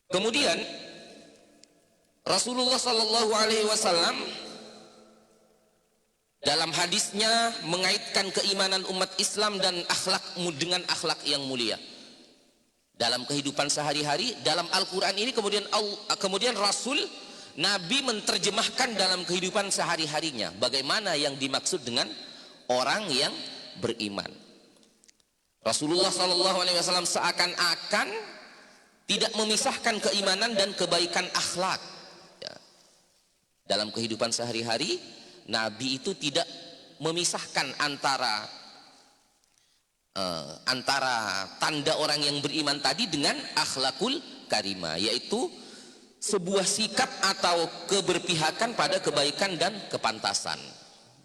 Kemudian Rasulullah Shallallahu Alaihi Wasallam dalam hadisnya mengaitkan keimanan umat Islam dan akhlakmu dengan akhlak yang mulia dalam kehidupan sehari-hari. Dalam Al-Quran ini kemudian Rasul Nabi menerjemahkan dalam kehidupan sehari-harinya bagaimana yang dimaksud dengan orang yang beriman. Rasulullah Shallallahu Alaihi Wasallam seakan-akan tidak memisahkan keimanan dan kebaikan akhlak. Ya. Dalam kehidupan sehari-hari, Nabi itu tidak memisahkan antara tanda orang yang beriman tadi dengan akhlakul karimah, yaitu sebuah sikap atau keberpihakan pada kebaikan dan kepantasan.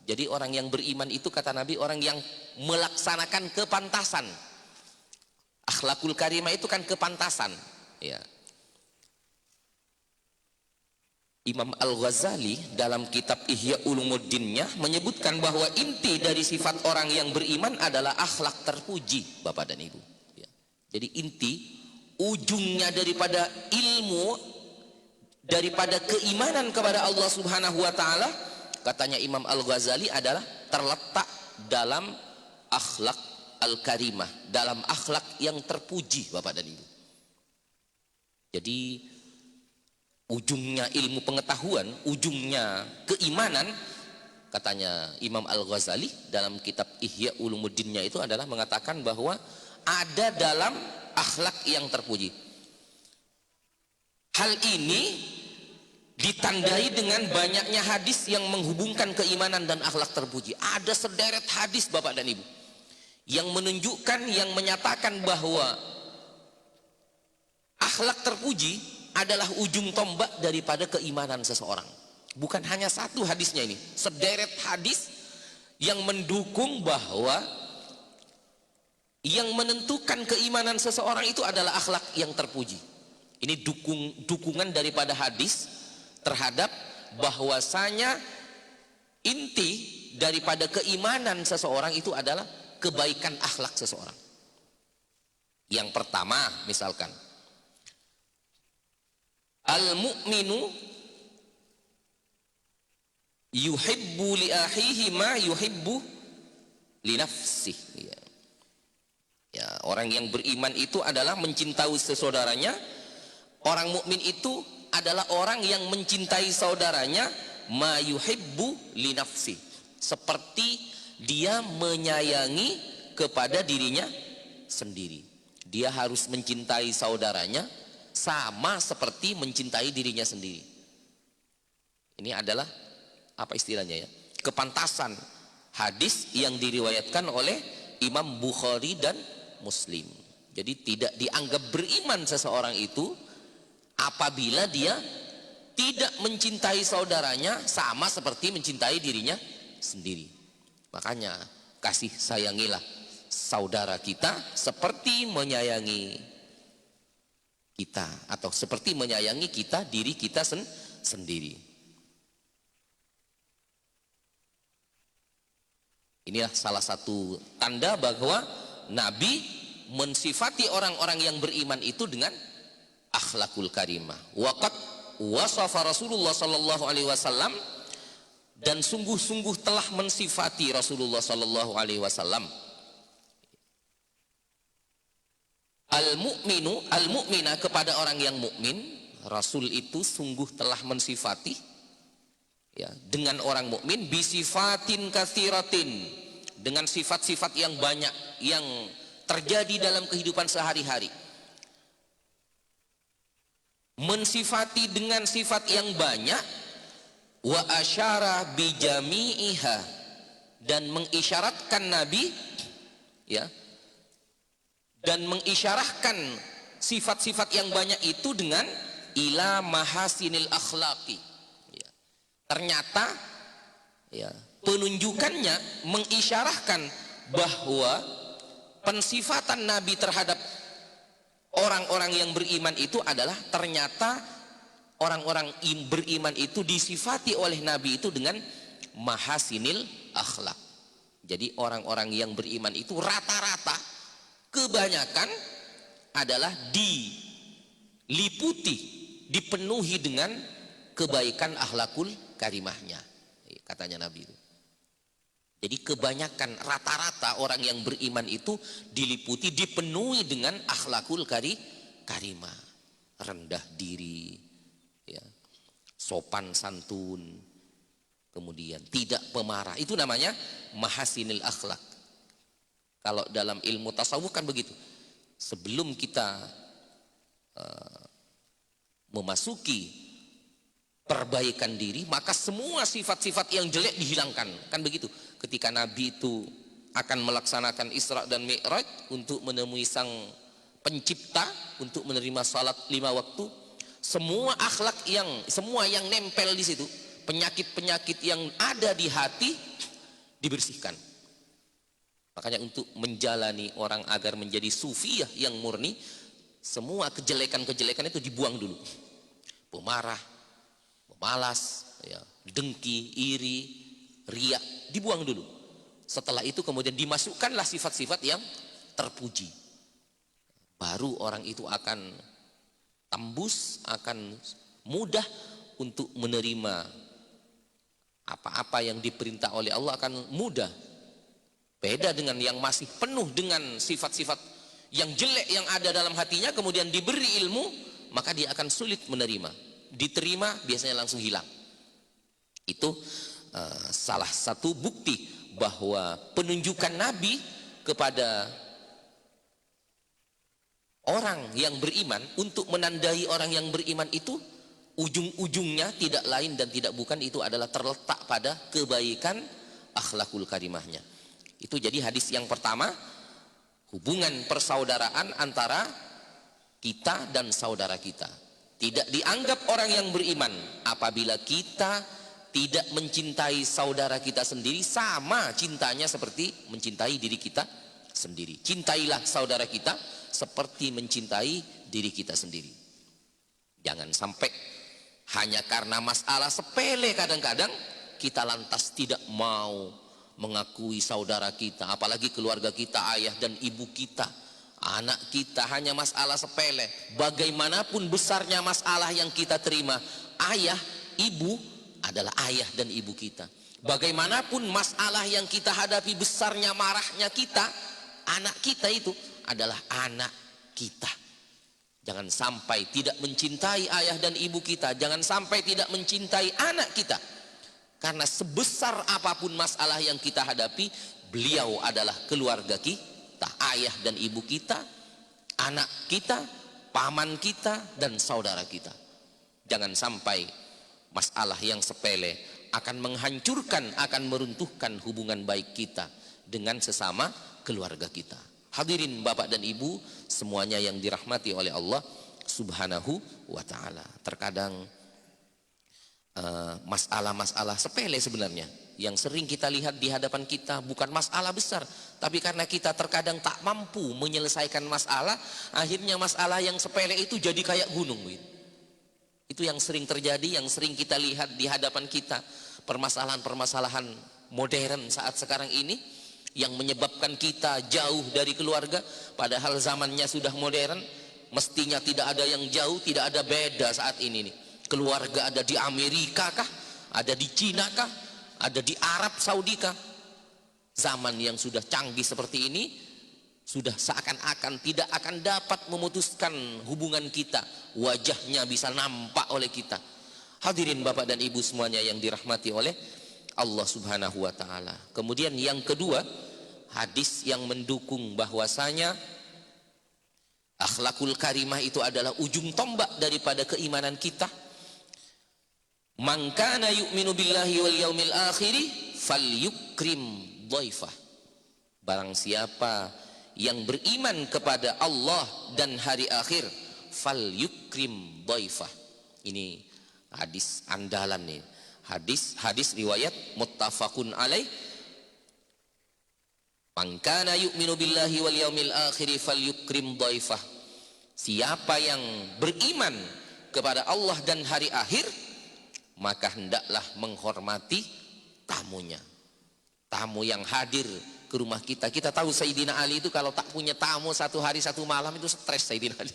Jadi orang yang beriman itu, kata Nabi, orang yang melaksanakan kepantasan. Akhlakul karimah itu kan kepantasan. Ya. Imam Al-Ghazali dalam kitab Ihya Ulumuddinnya menyebutkan bahwa inti dari sifat orang yang beriman adalah akhlak terpuji, Bapak dan Ibu. Ya. Jadi inti, ujungnya daripada ilmu, daripada keimanan kepada Allah Subhanahu wa Ta'ala, katanya Imam Al-Ghazali, adalah terletak dalam akhlak al-karimah, dalam akhlak yang terpuji, Bapak dan Ibu. Jadi ujungnya ilmu pengetahuan, ujungnya keimanan, katanya Imam Al-Ghazali dalam kitab Ihya Ulumuddinnya itu adalah mengatakan bahwa ada dalam akhlak yang terpuji. Hal ini ditandai dengan banyaknya hadis yang menghubungkan keimanan dan akhlak terpuji. Ada sederet hadis, Bapak dan Ibu, yang menunjukkan, yang menyatakan bahwa akhlak terpuji adalah ujung tombak daripada keimanan seseorang. Bukan hanya satu hadisnya ini, sederet hadis yang mendukung bahwa yang menentukan keimanan seseorang itu adalah akhlak yang terpuji. Ini dukungan daripada hadis terhadap bahwasanya inti daripada keimanan seseorang itu adalah kebaikan akhlak seseorang. Yang pertama, misalkan al-mu'minu yuhibbu li akhihi ma yuhibbu li nafsihi. Ya, orang yang beriman itu adalah mencintai saudaranya. Orang mukmin itu adalah orang yang mencintai saudaranya ma yuhibbu li nafsi, seperti dia menyayangi kepada dirinya sendiri. Dia harus mencintai saudaranya sama seperti mencintai dirinya sendiri. Ini adalah apa istilahnya ya? Kepantasan hadis yang diriwayatkan oleh Imam Bukhari dan Muslim. Jadi tidak dianggap beriman seseorang itu apabila dia tidak mencintai saudaranya sama seperti mencintai dirinya sendiri. Makanya kasih sayangilah saudara kita seperti menyayangi kita, atau seperti menyayangi kita diri kita sendiri. Inilah salah satu tanda bahwa Nabi mensifati orang-orang yang beriman itu dengan akhlakul karimah. Waqad wasafa Rasulullah sallallahu alaihi wasallam, dan sungguh-sungguh telah mensifati Rasulullah sallallahu alaihi wasallam al-mu'minu, al-mu'mina, kepada orang yang mukmin. Rasul itu sungguh telah mensifati ya, dengan orang mukmin bisifatin katsiratin, dengan sifat-sifat yang banyak yang terjadi dalam kehidupan sehari-hari. Mensifati dengan sifat yang banyak, wa asyara bijami'iha, dan mengisyaratkan Nabi ya, dan mengisyarahkan sifat-sifat yang banyak itu dengan ila mahasinil akhlaqi ya. Ternyata ya, penunjukannya mengisyarahkan bahwa pensifatan Nabi terhadap orang-orang yang beriman itu adalah ternyata orang-orang beriman itu disifati oleh Nabi itu dengan mahasinil akhlak. Jadi orang-orang yang beriman itu rata-rata kebanyakan adalah liputi, dipenuhi dengan kebaikan akhlakul karimahnya, katanya Nabi itu. Jadi kebanyakan rata-rata orang yang beriman itu diliputi, dipenuhi dengan akhlakul karimah, rendah diri, ya, sopan santun, kemudian tidak pemarah. Itu namanya mahasinil akhlak. Kalau dalam ilmu tasawuf kan begitu. Sebelum kita memasuki perbaikan diri, maka semua sifat-sifat yang jelek dihilangkan. Kan begitu. Ketika Nabi itu akan melaksanakan Isra dan Mi'raj untuk menemui sang pencipta, untuk menerima salat 5 waktu, semua akhlak semua yang nempel di situ, penyakit-penyakit yang ada di hati dibersihkan. Makanya untuk menjalani orang agar menjadi sufiyah yang murni, semua kejelekan-kejelekan itu dibuang dulu. Pemarah, pemalas, ya, dengki, iri, riak, dibuang dulu. Setelah itu kemudian dimasukkanlah sifat-sifat yang terpuji. Baru orang itu akan tembus, akan mudah untuk menerima apa-apa yang diperintah oleh Allah, akan mudah. Beda dengan yang masih penuh dengan sifat-sifat yang jelek yang ada dalam hatinya, kemudian diberi ilmu, maka dia akan sulit menerima. Diterima biasanya langsung hilang. Itu salah satu bukti bahwa penunjukan Nabi kepada orang yang beriman, untuk menandai orang yang beriman itu, ujung-ujungnya tidak lain dan tidak bukan, itu adalah terletak pada kebaikan akhlakul karimahnya. Itu jadi hadis yang pertama, hubungan persaudaraan antara kita dan saudara kita. Tidak dianggap orang yang beriman apabila kita tidak mencintai saudara kita sendiri sama cintanya seperti mencintai diri kita sendiri. Cintailah saudara kita seperti mencintai diri kita sendiri. Jangan sampai hanya karena masalah sepele kadang-kadang kita lantas tidak mau mengakui saudara kita, apalagi keluarga kita, ayah dan ibu kita, anak kita, hanya masalah sepele. Bagaimanapun besarnya masalah yang kita terima, ayah, ibu adalah ayah dan ibu kita. Bagaimanapun masalah yang kita hadapi, besarnya marahnya kita, anak kita itu adalah anak kita. Jangan sampai tidak mencintai ayah dan ibu kita, jangan sampai tidak mencintai anak kita. Karena sebesar apapun masalah yang kita hadapi, beliau adalah keluarga kita, ayah dan ibu kita, anak kita, paman kita, dan saudara kita. Jangan sampai masalah yang sepele akan menghancurkan, akan meruntuhkan hubungan baik kita dengan sesama keluarga kita. Hadirin bapak dan ibu semuanya yang dirahmati oleh Allah subhanahu wa ta'ala. Terkadang masalah-masalah sepele sebenarnya yang sering kita lihat di hadapan kita bukan masalah besar, tapi karena kita terkadang tak mampu menyelesaikan masalah, akhirnya masalah yang sepele itu jadi kayak gunung. Itu yang sering terjadi, yang sering kita lihat di hadapan kita. Permasalahan-permasalahan modern saat sekarang ini yang menyebabkan kita jauh dari keluarga, padahal zamannya sudah modern. Mestinya tidak ada yang jauh, tidak ada beda saat ini nih. Keluarga ada di Amerika kah, ada di Cina kah, ada di Arab Saudi kah? Zaman yang sudah canggih seperti ini sudah seakan-akan tidak akan dapat memutuskan hubungan kita, wajahnya bisa nampak oleh kita. Hadirin bapak dan ibu semuanya yang dirahmati oleh Allah subhanahu wa ta'ala. Kemudian yang kedua, hadis yang mendukung bahwasanya akhlakul karimah itu adalah ujung tombak daripada keimanan kita. Man kana yu'minu billahi wal yaumil akhiri falyukrim dhaifah. Barang siapa yang beriman kepada Allah dan hari akhir, falyukrim dhaifah. Ini hadis andalan nih. Hadis riwayat muttafaqun alaih. Man kana yu'minu billahi wal yaumil akhiri falyukrim dhaifah. Siapa yang beriman kepada Allah dan hari akhir, maka hendaklah menghormati tamunya. Tamu yang hadir ke rumah kita. Kita tahu Sayyidina Ali itu kalau tak punya tamu satu hari satu malam itu stres Sayyidina Ali.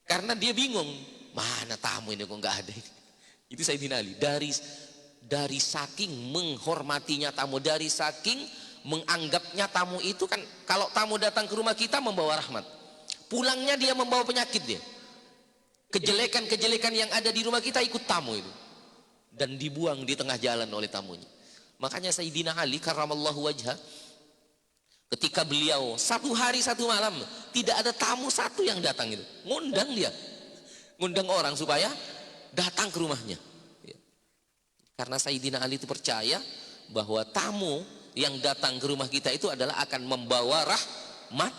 Karena dia bingung, mana tamu ini kok nggak ada ini. Itu Sayyidina Ali. Dari saking menghormatinya tamu, dari saking menganggapnya tamu itu kan, kalau tamu datang ke rumah kita membawa rahmat, pulangnya dia membawa penyakit dia. Kejelekan-kejelekan yang ada di rumah kita ikut tamu itu, dan dibuang di tengah jalan oleh tamunya. Makanya Sayyidina Ali karramallahu wajhah, ketika beliau 1 hari 1 malam tidak ada tamu satu yang datang itu, ngundang orang supaya datang ke rumahnya. Karena Sayyidina Ali itu percaya bahwa tamu yang datang ke rumah kita itu adalah akan membawa rahmat,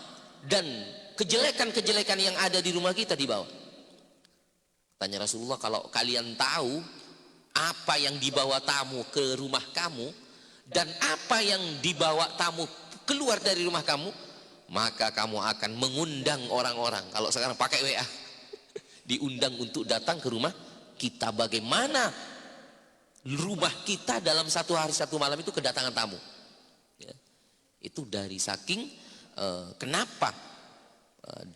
dan kejelekan-kejelekan yang ada di rumah kita dibawa. Tanya Rasulullah, kalau kalian tahu apa yang dibawa tamu ke rumah kamu dan apa yang dibawa tamu keluar dari rumah kamu, maka kamu akan mengundang orang-orang. Kalau sekarang pakai WA, diundang untuk datang ke rumah kita. Bagaimana rumah kita dalam 1 hari 1 malam itu kedatangan tamu ya. Itu dari saking kenapa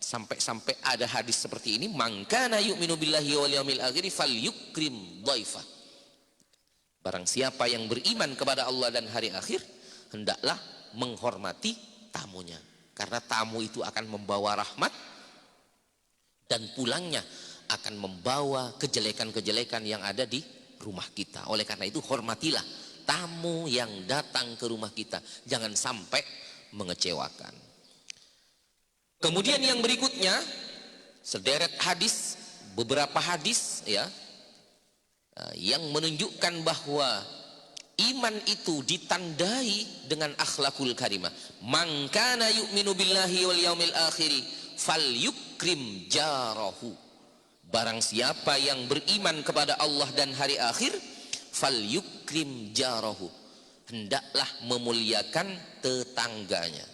sampai ada hadis seperti ini, man kana yu'minu billahi wal yawmil akhir falyukrim dhaifa. Barang siapa yang beriman kepada Allah dan hari akhir, hendaklah menghormati tamunya, karena tamu itu akan membawa rahmat dan pulangnya akan membawa kejelekan-kejelekan yang ada di rumah kita. Oleh karena itu hormatilah tamu yang datang ke rumah kita, jangan sampai mengecewakan. Kemudian yang berikutnya, sederet hadis, beberapa hadis ya, yang menunjukkan bahwa iman itu ditandai dengan akhlakul karimah. Man kana yu'minu billahi wal yaumil akhir falyukrim jarahu. Barang siapa yang beriman kepada Allah dan hari akhir, falyukrim jarahu, hendaklah memuliakan tetangganya.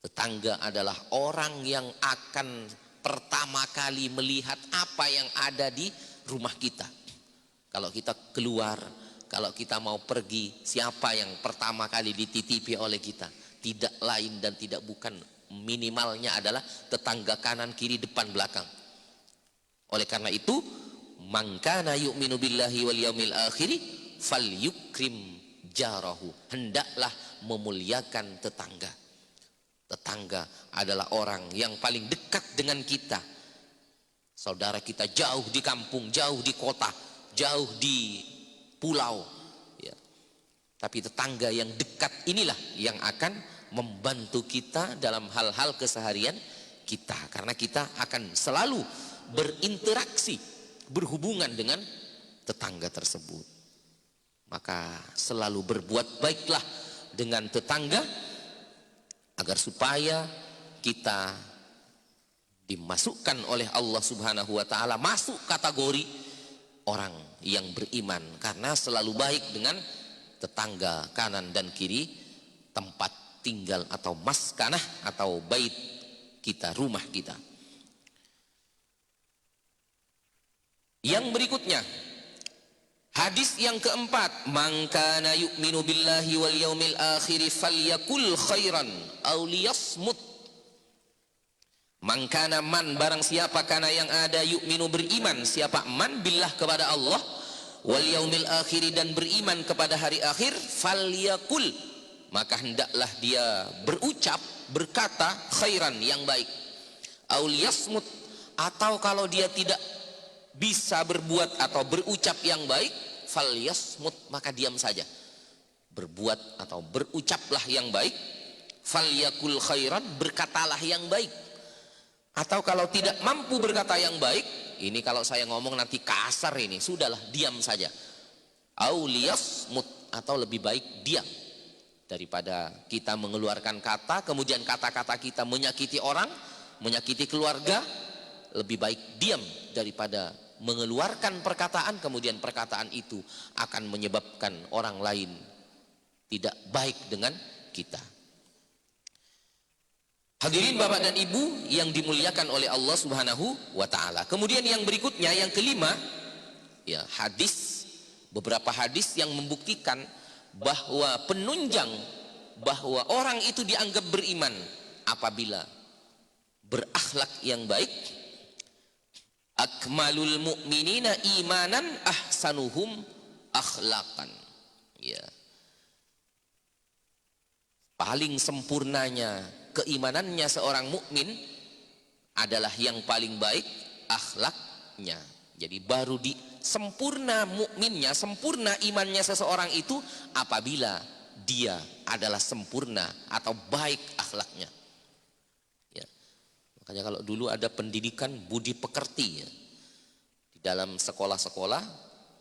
Tetangga adalah orang yang akan pertama kali melihat apa yang ada di rumah kita. Kalau kita keluar, kalau kita mau pergi, siapa yang pertama kali dititipi oleh kita? Tidak lain dan tidak bukan, minimalnya adalah tetangga kanan, kiri, depan, belakang. Oleh karena itu, man kana yu'minu billahi wal yaumil akhir falyukrim jarahu, hendaklah memuliakan tetangga. Tetangga adalah orang yang paling dekat dengan kita. Saudara kita jauh di kampung, jauh di kota, jauh di pulau ya. Tapi tetangga yang dekat inilah yang akan membantu kita dalam hal-hal keseharian kita, karena kita akan selalu berinteraksi, berhubungan dengan tetangga tersebut. Maka selalu berbuat baiklah dengan tetangga, agar supaya kita dimasukkan oleh Allah Subhanahu wa ta'ala masuk kategori orang yang beriman, karena selalu baik dengan tetangga kanan dan kiri, tempat tinggal atau maskanah atau bait kita, rumah kita. Yang berikutnya, hadis yang keempat, man kana yu'minu billahi wal yaumil akhir falyakul khairan aw liyasmut. Man kana, man barang siapa, kana yang ada, yu'minu beriman, siapa man billah kepada Allah, wal yaumil akhir dan beriman kepada hari akhir, falyakul maka hendaklah dia berucap, berkata khairan yang baik, aw liyasmut atau kalau dia tidak bisa berbuat atau berucap yang baik, falyasmut maka diam saja. Berbuat atau berucaplah yang baik, falyakul khairan berkatalah yang baik. Atau kalau tidak mampu berkata yang baik, ini kalau saya ngomong nanti kasar ini, sudahlah diam saja. Au liyasmut atau lebih baik diam, daripada kita mengeluarkan kata kemudian kata-kata kita menyakiti orang, menyakiti keluarga. Lebih baik diam daripada mengeluarkan perkataan kemudian perkataan itu akan menyebabkan orang lain tidak baik dengan kita. Hadirin Bapak dan Ibu yang dimuliakan oleh Allah Subhanahu wa ta'ala. Kemudian yang berikutnya, yang kelima ya, hadis, beberapa hadis yang membuktikan bahwa penunjang bahwa orang itu dianggap beriman apabila berakhlak yang baik. akmalul mu'minina imanan ahsanuhum akhlaqan. Ya. Paling sempurnanya keimanannya seorang mukmin adalah yang paling baik akhlaknya. Jadi baru di sempurna mukminnya, sempurna imannya seseorang itu apabila dia adalah sempurna atau baik akhlaknya. Ya. Makanya kalau dulu ada pendidikan budi pekerti ya, di dalam sekolah-sekolah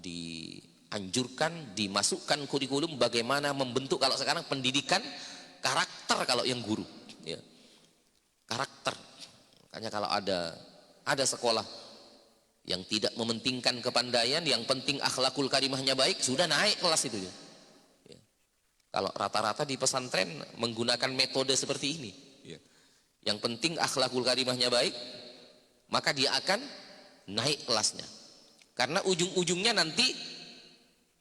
dianjurkan, dimasukkan kurikulum bagaimana membentuk, kalau sekarang pendidikan karakter kalau yang guru ya. Karakter. Makanya kalau ada sekolah yang tidak mementingkan kepandaian, yang penting akhlakul karimahnya baik, sudah naik kelas itu ya. Ya. Kalau rata-rata di pesantren menggunakan metode seperti ini ya. Yang penting akhlakul karimahnya baik, maka dia akan naik kelasnya, karena ujung-ujungnya nanti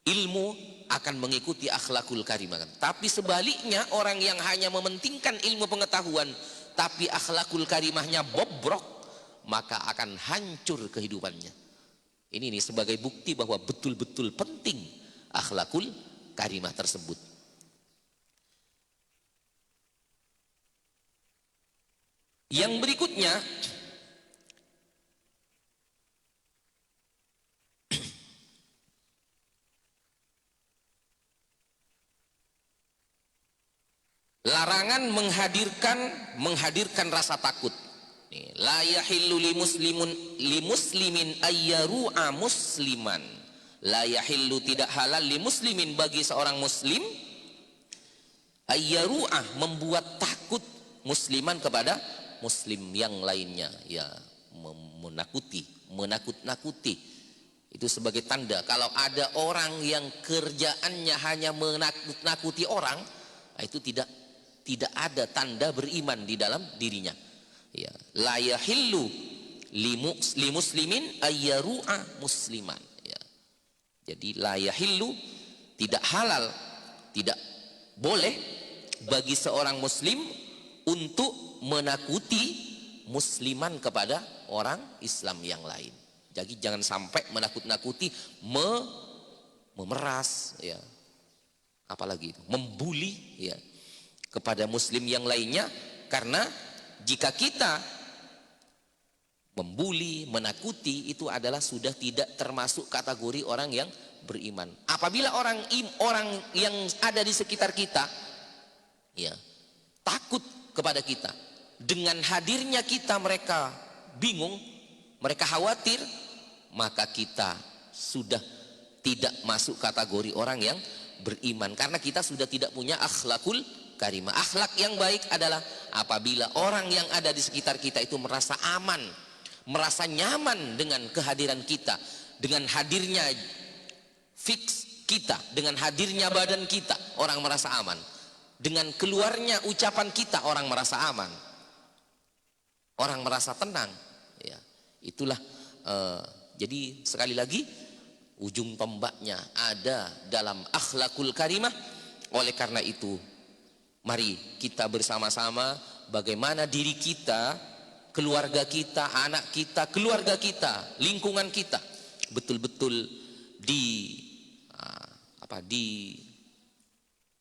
ilmu akan mengikuti akhlakul karimah. Tapi sebaliknya, orang yang hanya mementingkan ilmu pengetahuan tapi akhlakul karimahnya bobrok, maka akan hancur kehidupannya. Ini nih sebagai bukti bahwa betul-betul penting akhlakul karimah tersebut. Yang berikutnya, larangan menghadirkan rasa takut. La yahillu li muslimin ayyaru'a musliman. La yahillu, tidak halal, li muslimin, bagi seorang muslim, ayyaru'a, membuat takut, musliman, kepada muslim yang lainnya ya, menakut-nakuti. Itu sebagai tanda kalau ada orang yang kerjaannya hanya menakut-nakuti orang, itu tidak ada tanda beriman di dalam dirinya ya. La yahillu li muslimin ayyaru'a musliman ya. Jadi la yahillu, tidak halal, tidak boleh bagi seorang muslim untuk menakuti musliman kepada orang Islam yang lain. Jadi jangan sampai menakut-nakuti, memeras ya, apalagi itu membuli ya kepada muslim yang lainnya. Karena jika kita membuli, menakuti, itu adalah sudah tidak termasuk kategori orang yang beriman. Apabila orang yang ada di sekitar kita ya takut kepada kita, dengan hadirnya kita mereka bingung, mereka khawatir, maka kita sudah tidak masuk kategori orang yang beriman, karena kita sudah tidak punya akhlakul karimah. Akhlak yang baik adalah apabila orang yang ada di sekitar kita itu merasa aman, merasa nyaman dengan kehadiran kita, dengan hadirnya fix kita, dengan hadirnya badan kita, orang merasa aman. Dengan keluarnya ucapan kita, orang merasa aman, orang merasa tenang ya. Itulah jadi sekali lagi, ujung tombaknya ada dalam akhlakul karimah. Oleh karena itu, mari kita bersama-sama bagaimana diri kita, keluarga kita, anak kita, keluarga kita, lingkungan kita betul-betul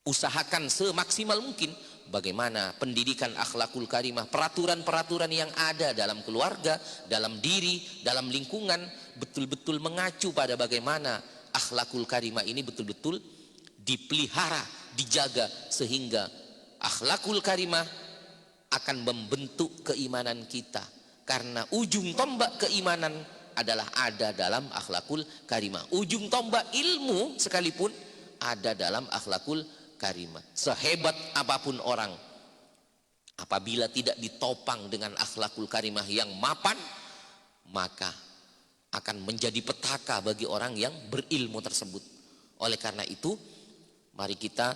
diusahakan semaksimal mungkin bagaimana pendidikan akhlakul karimah, peraturan-peraturan yang ada dalam keluarga, dalam diri, dalam lingkungan betul-betul mengacu pada bagaimana akhlakul karimah ini betul-betul dipelihara, dijaga, sehingga akhlakul karimah akan membentuk keimanan kita. Karena ujung tombak keimanan adalah ada dalam akhlakul karimah. Ujung tombak ilmu sekalipun ada dalam akhlakul karimah. Sehebat apapun orang, apabila tidak ditopang dengan akhlakul karimah yang mapan, maka akan menjadi petaka bagi orang yang berilmu tersebut. Oleh karena itu, mari kita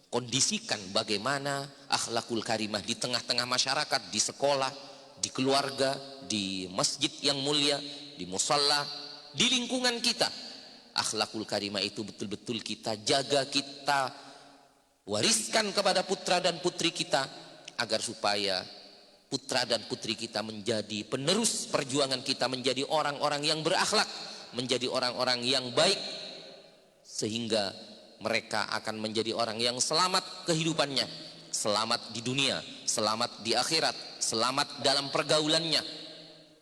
kondisikan bagaimana akhlakul karimah di tengah-tengah masyarakat, di sekolah, di keluarga, di masjid yang mulia, di musalla, di lingkungan kita. Akhlakul karimah itu betul-betul kita jaga, kita wariskan kepada putra dan putri kita, agar supaya putra dan putri kita menjadi penerus perjuangan kita, menjadi orang-orang yang berakhlak, menjadi orang-orang yang baik, sehingga mereka akan menjadi orang yang selamat kehidupannya, selamat di dunia, selamat di akhirat, selamat dalam pergaulannya.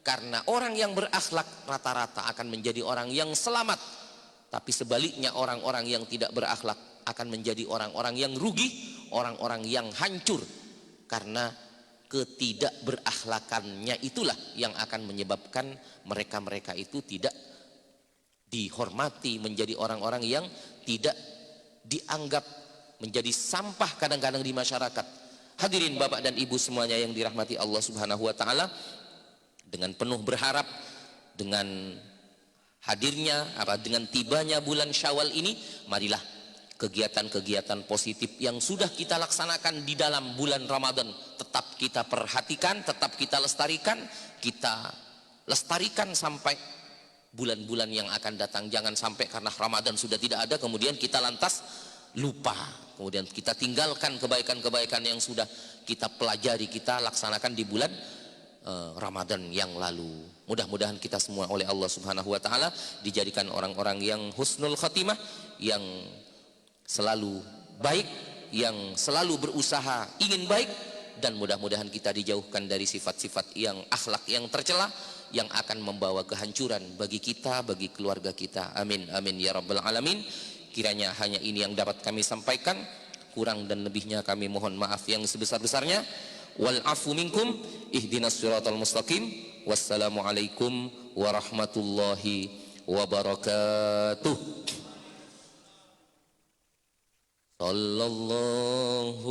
Karena orang yang berakhlak rata-rata akan menjadi orang yang selamat, tapi sebaliknya orang-orang yang tidak berakhlak akan menjadi orang-orang yang rugi, orang-orang yang hancur. Karena ketidakberakhlakannya itulah yang akan menyebabkan mereka-mereka itu tidak dihormati, menjadi orang-orang yang tidak dianggap, menjadi sampah kadang-kadang di masyarakat. Hadirin Bapak dan Ibu semuanya yang dirahmati Allah Subhanahu wa taala, dengan penuh berharap dengan hadirnya dengan tibanya bulan Syawal ini, marilah kegiatan-kegiatan positif yang sudah kita laksanakan di dalam bulan Ramadan tetap kita perhatikan, tetap kita lestarikan sampai bulan-bulan yang akan datang. Jangan sampai karena Ramadan sudah tidak ada kemudian kita lantas lupa, kemudian kita tinggalkan kebaikan-kebaikan yang sudah kita pelajari, kita laksanakan di bulan Ramadan yang lalu. Mudah-mudahan kita semua oleh Allah Subhanahu wa taala dijadikan orang-orang yang husnul khatimah, yang selalu baik, yang selalu berusaha ingin baik, dan mudah-mudahan kita dijauhkan dari sifat-sifat yang akhlak yang tercela yang akan membawa kehancuran bagi kita, bagi keluarga kita. Amin amin ya rabbal alamin. Kiranya hanya ini yang dapat kami sampaikan, kurang dan lebihnya kami mohon maaf yang sebesar-besarnya. Wal afu minkum, ihdinas siratal mustaqim. Wassalamualaikum warahmatullahi wabarakatuh. Sallallahu